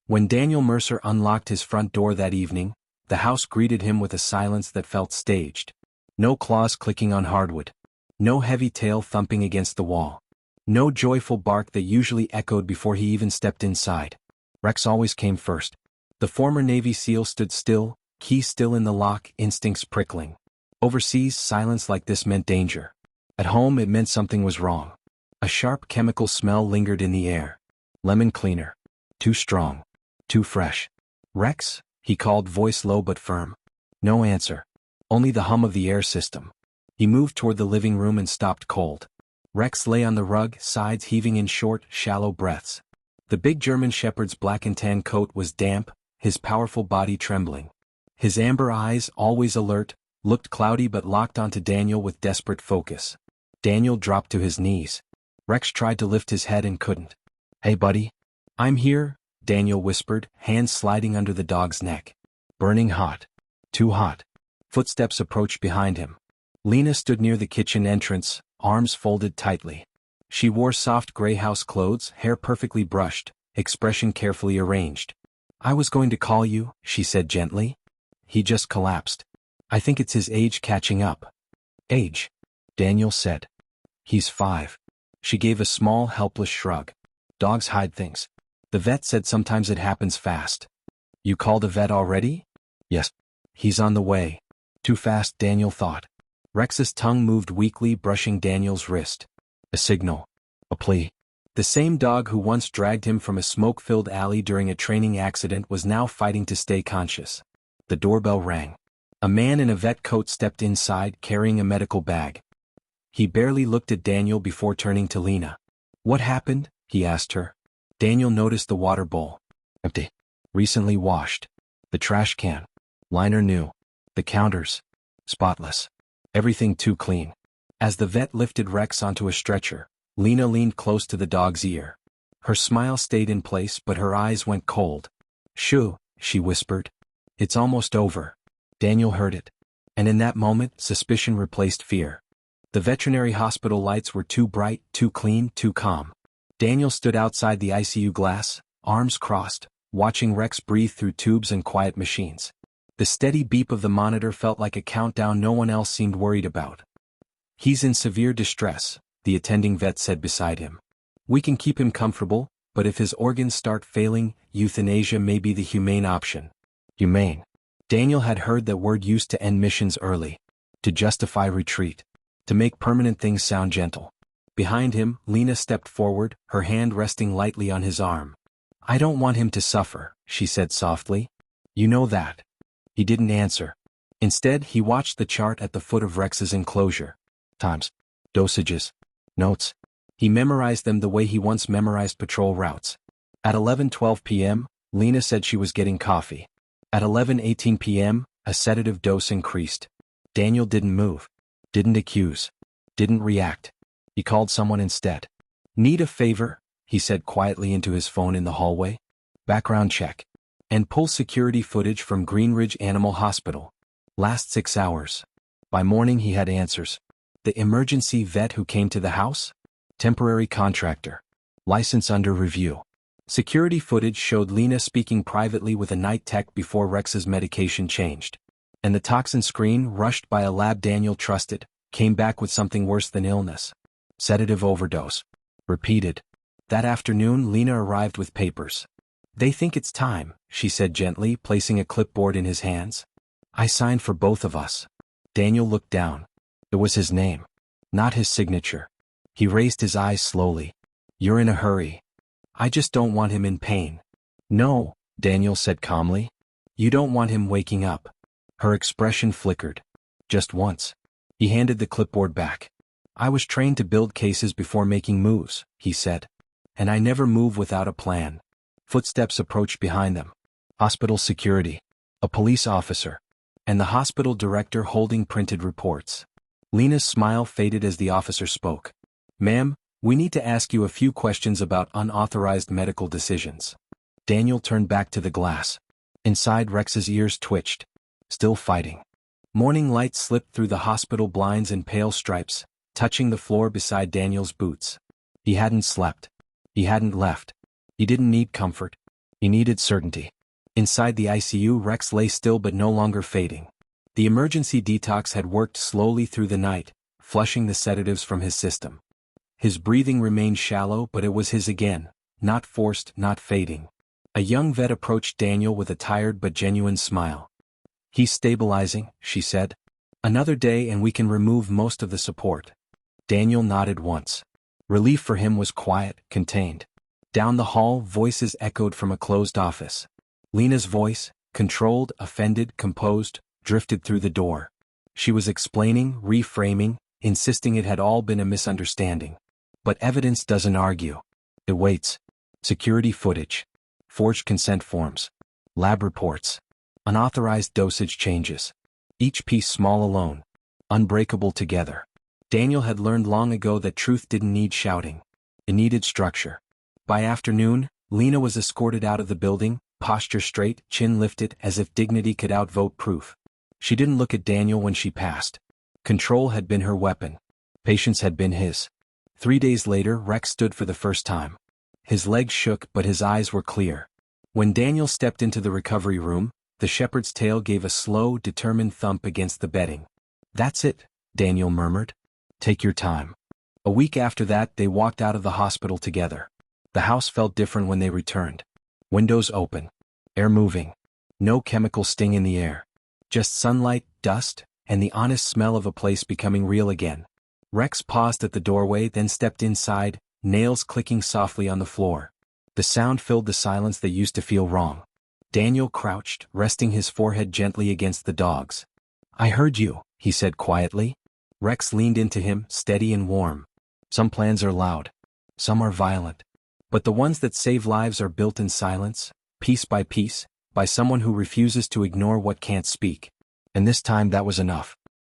When Daniel Mercer unlocked his front door that evening, the house greeted him with a silence that felt staged. No claws clicking on hardwood. No heavy tail thumping against the wall. No joyful bark that usually echoed before he even stepped inside. Rex always came first. The former Navy SEAL stood still, key still in the lock, instincts prickling. Overseas, silence like this meant danger. At home, it meant something was wrong. A sharp chemical smell lingered in the air. Lemon cleaner. Too strong. Too fresh. "Rex?" he called, voice low but firm. No answer. Only the hum of the air system. He moved toward the living room and stopped cold. Rex lay on the rug, sides heaving in short, shallow breaths. The big German Shepherd's black and tan coat was damp, his powerful body trembling. His amber eyes, always alert, looked cloudy but locked onto Daniel with desperate focus. Daniel dropped to his knees. Rex tried to lift his head and couldn't. "Hey buddy." "I'm here," Daniel whispered, hands sliding under the dog's neck. Burning hot. Too hot. Footsteps approached behind him. Lena stood near the kitchen entrance, arms folded tightly. She wore soft gray house clothes, hair perfectly brushed, expression carefully arranged. "I was going to call you," she said gently. "He just collapsed. I think it's his age catching up." "Age?" Daniel said. "He's 5. She gave a small, helpless shrug. "Dogs hide things. The vet said sometimes it happens fast." "You called a vet already?" "Yes. He's on the way." Too fast, Daniel thought. Rex's tongue moved weakly, brushing Daniel's wrist. A signal. A plea. The same dog who once dragged him from a smoke-filled alley during a training accident was now fighting to stay conscious. The doorbell rang. A man in a vet coat stepped inside, carrying a medical bag. He barely looked at Daniel before turning to Lena. "What happened?" he asked her. Daniel noticed the water bowl. Empty. Recently washed. The trash can. Liner new. The counters. Spotless. Everything too clean. As the vet lifted Rex onto a stretcher, Lena leaned close to the dog's ear. Her smile stayed in place but her eyes went cold. "Shoo," she whispered. "It's almost over." Daniel heard it. And in that moment, suspicion replaced fear. The veterinary hospital lights were too bright, too clean, too calm. Daniel stood outside the ICU glass, arms crossed, watching Rex breathe through tubes and quiet machines. The steady beep of the monitor felt like a countdown no one else seemed worried about. "He's in severe distress," the attending vet said beside him. "We can keep him comfortable, but if his organs start failing, euthanasia may be the humane option." Humane. Daniel had heard that word used to end missions early. To justify retreat. To make permanent things sound gentle. Behind him, Lena stepped forward, her hand resting lightly on his arm. "I don't want him to suffer," she said softly. "You know that." He didn't answer. Instead, he watched the chart at the foot of Rex's enclosure. Times. Dosages. Notes. He memorized them the way he once memorized patrol routes. At 11:12 p.m., Lena said she was getting coffee. At 11:18 p.m., a sedative dose increased. Daniel didn't move. Didn't accuse. Didn't react. He called someone instead. "Need a favor?" he said quietly into his phone in the hallway. "Background check. And pull security footage from Greenridge Animal Hospital. Last 6 hours." By morning he had answers. The emergency vet who came to the house? Temporary contractor. License under review. Security footage showed Lena speaking privately with a night tech before Rex's medication changed. And the toxin screen, rushed by a lab Daniel trusted, came back with something worse than illness. Sedative overdose. Repeated. That afternoon Lena arrived with papers. "They think it's time," she said gently, placing a clipboard in his hands. "I signed for both of us." Daniel looked down. It was his name. Not his signature. He raised his eyes slowly. "You're in a hurry." "I just don't want him in pain." "No," Daniel said calmly. "You don't want him waking up." Her expression flickered. "Just once." He handed the clipboard back. "I was trained to build cases before making moves," he said. "And I never move without a plan." Footsteps approached behind them. Hospital security. A police officer. And the hospital director holding printed reports. Lena's smile faded as the officer spoke. "Ma'am, we need to ask you a few questions about unauthorized medical decisions." Daniel turned back to the glass. Inside, Rex's ears twitched. Still fighting. Morning light slipped through the hospital blinds in pale stripes, touching the floor beside Daniel's boots. He hadn't slept. He hadn't left. He didn't need comfort. He needed certainty. Inside the ICU, Rex lay still but no longer fading. The emergency detox had worked slowly through the night, flushing the sedatives from his system. His breathing remained shallow, but it was his again, not forced, not fading. A young vet approached Daniel with a tired but genuine smile. "He's stabilizing," she said. "Another day and we can remove most of the support." Daniel nodded once. Relief for him was quiet, contained. Down the hall, voices echoed from a closed office. Lena's voice, controlled, offended, composed, drifted through the door. She was explaining, reframing, insisting it had all been a misunderstanding. But evidence doesn't argue. It waits. Security footage. Forged consent forms. Lab reports. Unauthorized dosage changes. Each piece small alone. Unbreakable together. Daniel had learned long ago that truth didn't need shouting. It needed structure. By afternoon, Lena was escorted out of the building, posture straight, chin lifted, as if dignity could outvote proof. She didn't look at Daniel when she passed. Control had been her weapon. Patience had been his. 3 days later, Rex stood for the first time. His legs shook, but his eyes were clear. When Daniel stepped into the recovery room, the shepherd's tail gave a slow, determined thump against the bedding. "That's it," Daniel murmured. "Take your time." A week after that, they walked out of the hospital together. The house felt different when they returned. Windows open. Air moving. No chemical sting in the air. Just sunlight, dust, and the honest smell of a place becoming real again. Rex paused at the doorway, then stepped inside, nails clicking softly on the floor. The sound filled the silence that used to feel wrong. Daniel crouched, resting his forehead gently against the dog's. "I heard you," he said quietly. Rex leaned into him, steady and warm. "Some plans are loud. Some are violent. But the ones that save lives are built in silence, piece by someone who refuses to ignore what can't speak. And this time that was enough."